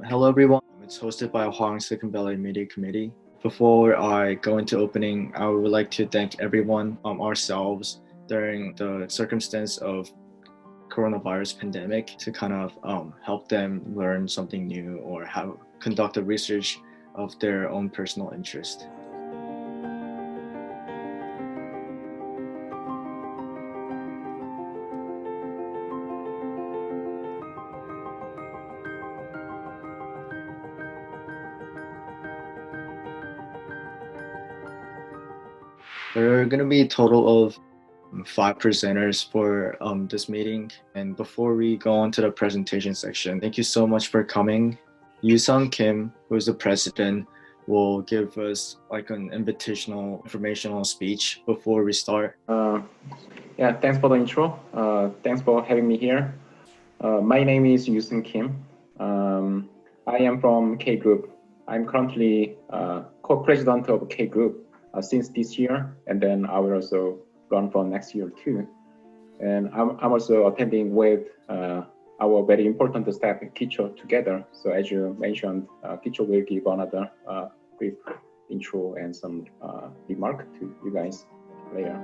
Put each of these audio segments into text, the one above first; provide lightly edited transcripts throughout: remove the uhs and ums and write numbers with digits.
Hello, everyone. It's hosted by Hwarang Silicon Valley Media Committee. Before I go into opening, I would like to thank everyone, ourselves, during the circumstance of coronavirus pandemic to kind of help them learn something new or conduct a research of their own personal interest. There are going to be a total of 5 presenters for this meeting. And before we go on to the presentation section, thank you so much for coming. Yoo-sung Kim, who is the president, will give us like an invitational, informational speech before we start. Yeah, thanks for the intro. Thanks for having me here. My name is Yoo-sung Kim. I am from K Group. I'm currently co-president of K Group since this year, and then I will also run for next year too. And I'm also attending with our very important staff, Kicho, together. So as you mentioned, Kicho will give another brief intro and some remark to you guys later.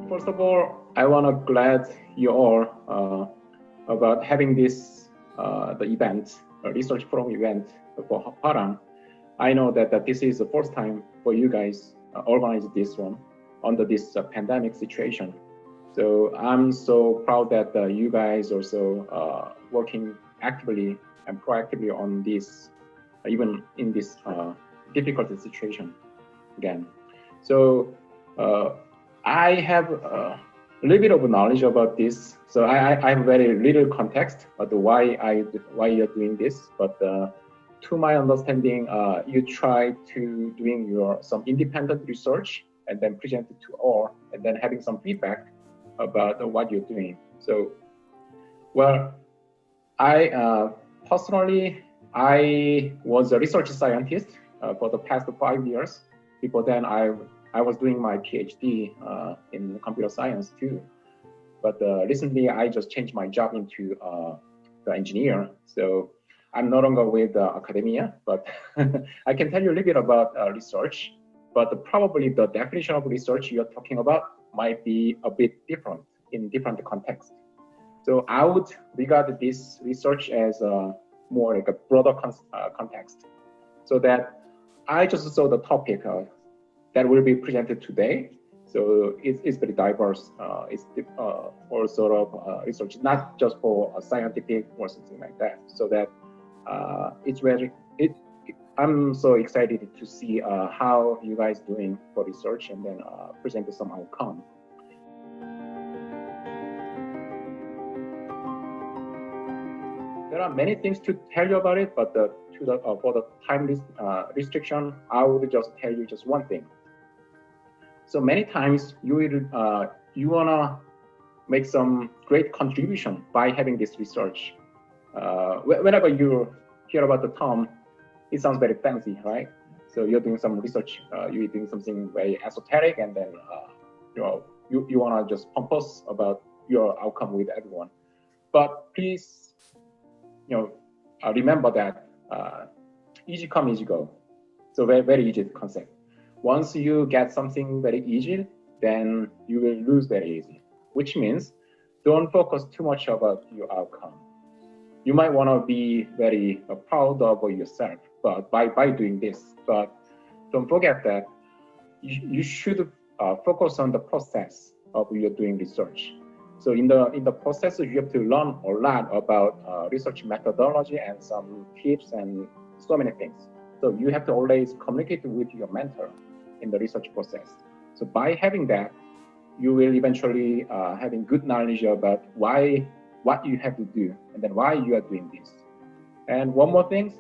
First of all, I want to glad you all about having this the event, a research forum event for Hwarang. I know that this is the first time for you guys organize this one under this pandemic situation. So I'm so proud that you guys also working actively and proactively on this, even in this difficult situation again. So I have a little bit of knowledge about this. So I have very little context about why you're doing this, but to my understanding, you try to doing some independent research and then present it to all, and then having some feedback about what you're doing. So, well, I personally, I was a research scientist for the past 5 years. Before then, I was doing my PhD in computer science too. But recently, I just changed my job into the engineer. So I'm no longer with academia, but I can tell you a little bit about research. But probably the definition of research you're talking about might be a bit different in different contexts. So I would regard this research as more like a broader context. So that I just saw the topic that will be presented today. So it's very diverse. It's all sort of research, not just for scientific or something like that. So that I'm so excited to see how you guys doing for research and then present some outcome. There are many things to tell you about it, but for the time restriction, I would just tell you just one thing. So many times you wanna make some great contribution by having this research. Whenever you hear about the term, it sounds very fancy, right? So you're doing some research, you're doing something very esoteric, and then you wanna just pompous about your outcome with everyone. But please, remember that easy come, easy go. So very, very easy concept. Once you get something very easy, then you will lose very easy, which means don't focus too much about your outcome. You might want to be very proud of yourself, but by doing this, but don't forget that you should focus on the process of your doing research. So in the process, you have to learn a lot about research methodology and some tips and so many things. So you have to always communicate with your mentor in the research process. So by having that, you will eventually having good knowledge about what you have to do and then why you are doing this. And one more thing,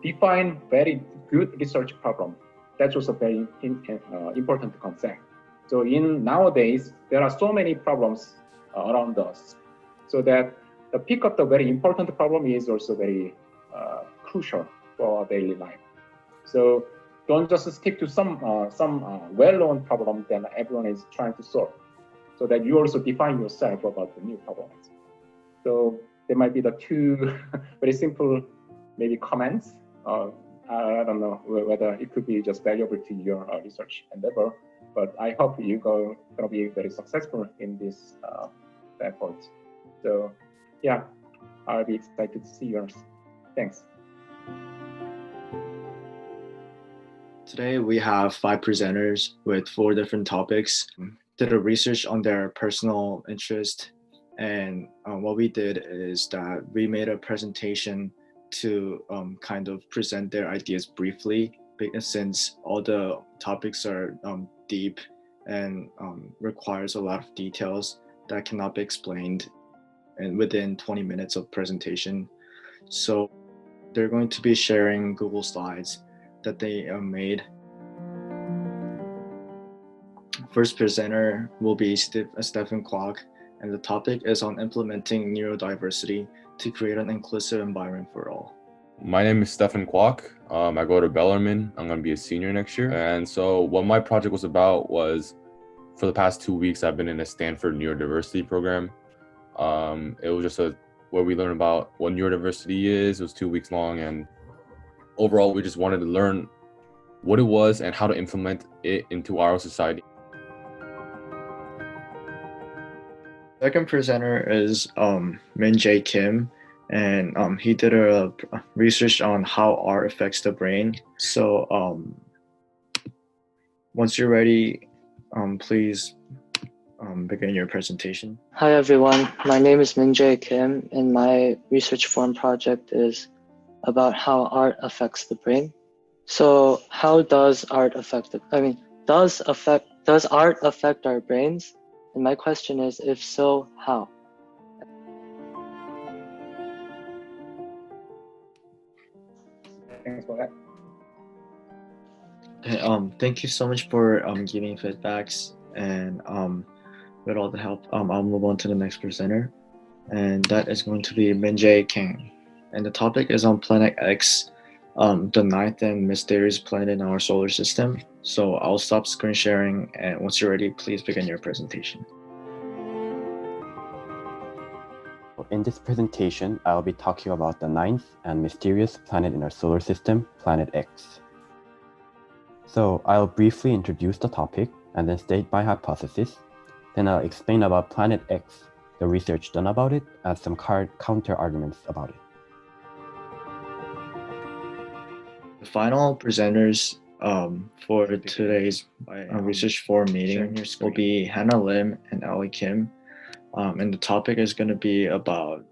define very good research problem. That's also very important concept. So nowadays, there are so many problems around us. So that the pick up the very important problem is also very crucial for our daily life. So don't just stick to some well-known problem that everyone is trying to solve. So that you also define yourself about the new problems. So there might be the two very simple maybe comments. I don't know whether it could be just valuable to your research endeavor, but I hope you're going to be very successful in this effort. So yeah, I'll be excited to see yours. Thanks. Today we have 5 presenters with 4 different topics. Did a research on their personal interest, and what we did is that we made a presentation to kind of present their ideas briefly, since all the topics are deep and requires a lot of details that cannot be explained and within 20 minutes of presentation. So they're going to be sharing Google Slides that they made. First presenter will be Stephen Kwok, and the topic is on implementing neurodiversity to create an inclusive environment for all. My name is Stephen Kwok. I go to Bellarmine. I'm going to be a senior next year. And so what my project was about was, for the past 2 weeks, I've been in a Stanford neurodiversity program. It was just where we learned about what neurodiversity is. It was 2 weeks long, and overall, we just wanted to learn what it was and how to implement it into our society. Second presenter is Min Jae Kim, and he did a research on how art affects the brain. So once you're ready, please begin your presentation. Hi everyone, my name is Min Jae Kim, and my research form project is about how art affects the brain. So how does art affect does art affect our brains? And my question is, if so, how? Thanks for that. Okay, thank you so much for giving feedbacks, and with all the help, I'll move on to the next presenter, and that is going to be Min Jae Kim. And the topic is on Planet X, the ninth and mysterious planet in our solar system. So I'll stop screen sharing, and once you're ready, please begin your presentation. In this presentation, I'll be talking about the ninth and mysterious planet in our solar system, Planet X. So I'll briefly introduce the topic and then state my hypothesis. Then I'll explain about Planet X, the research done about it, and some counter arguments about it. The final presenters for today's research forum meeting will be Hannah Lim and Ellie Kim. And the topic is going to be about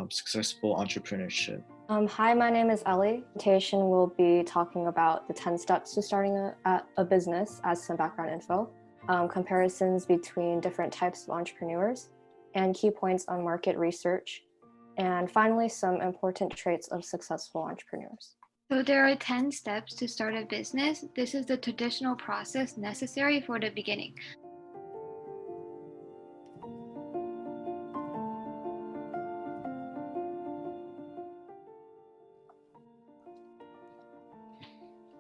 successful entrepreneurship. Hi, my name is Ellie. The presentation will be talking about the 10 steps to starting a business as some background info, comparisons between different types of entrepreneurs, and key points on market research, and finally, some important traits of successful entrepreneurs. So there are 10 steps to start a business. This is the traditional process necessary for the beginning.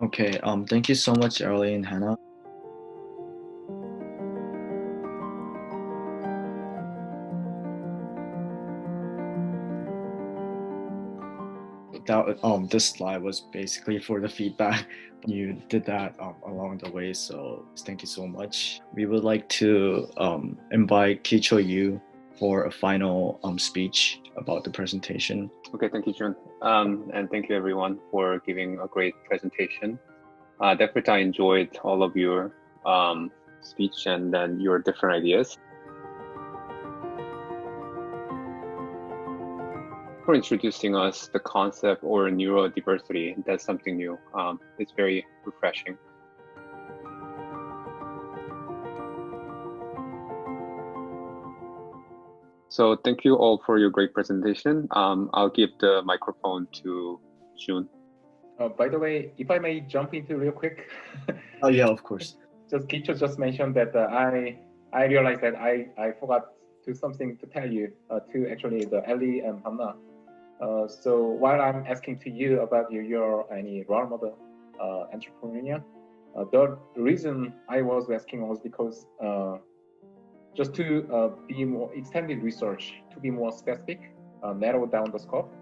Okay, thank you so much, Ellie and Hannah. This slide was basically for the feedback. You did that along the way, so thank you so much. We would like to invite Kicho Yu for a final speech about the presentation. Okay, thank you, Jun. And thank you everyone for giving a great presentation. Definitely I enjoyed all of your speech and then your different ideas. For introducing us the concept or neurodiversity, that's something new. It's very refreshing. So thank you all for your great presentation. I'll give the microphone to Jun. By the way, if I may jump into real quick. Oh yeah, of course. Kicho just mentioned that I realized that I forgot something to tell you to actually the Ellie and Hannah. So while I'm asking to you about your any role model entrepreneur, the reason I was asking was because just to be more extended research, to be more specific, narrow down the scope.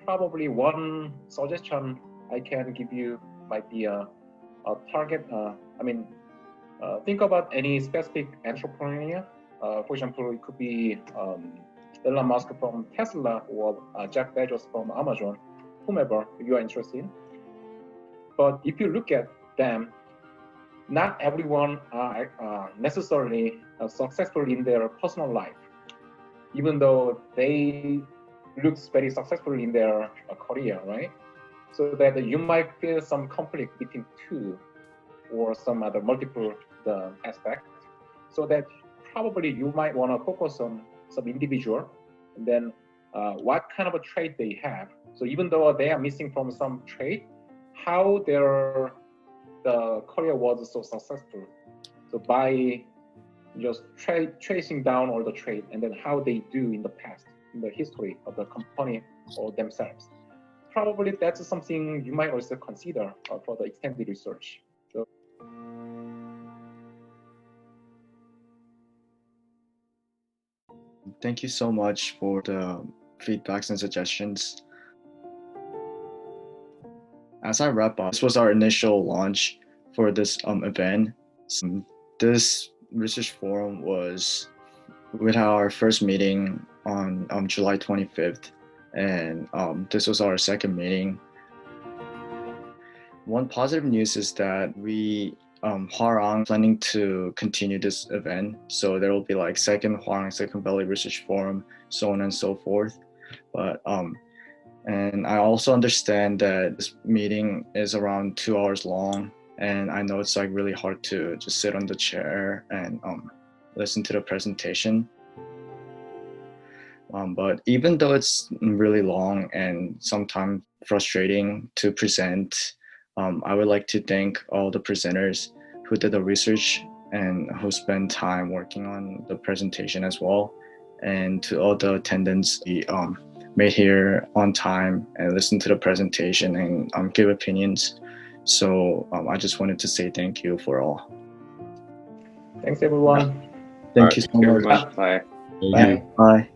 Probably one suggestion I can give you might be a target. Think about any specific entrepreneur. For example, it could be Elon Musk from Tesla or Jeff Bezos from Amazon, whomever you are interested in. But if you look at them, not everyone are necessarily successful in their personal life, even though they look very successful in their career, right? So that you might feel some conflict between two or some other multiple aspects. So that probably you might want to focus on some individual, and then what kind of a trait they have. So even though they are missing from some trait, how the career was so successful. So by just tracing down all the trait and then how they do in the past, in the history of the company or themselves. Probably that's something you might also consider for the extended research. So, thank you so much for the feedbacks and suggestions. As I wrap up, this was our initial launch for this event. This research forum was with our first meeting on July 25th, and this was our second meeting. One positive news is that we Hwarang planning to continue this event, so there will be like second Hwarang Silicon Valley Research Forum, so on and so forth. But and I also understand that this meeting is around 2 hours long, and I know it's like really hard to just sit on the chair and listen to the presentation. But even though it's really long and sometimes frustrating to present, I would like to thank all the presenters who did the research and who spent time working on the presentation as well, and to all the attendants made here on time and listen to the presentation and give opinions. So I just wanted to say thank you for all. thanks everyone. Thank you so much. Bye. Thank you. Bye.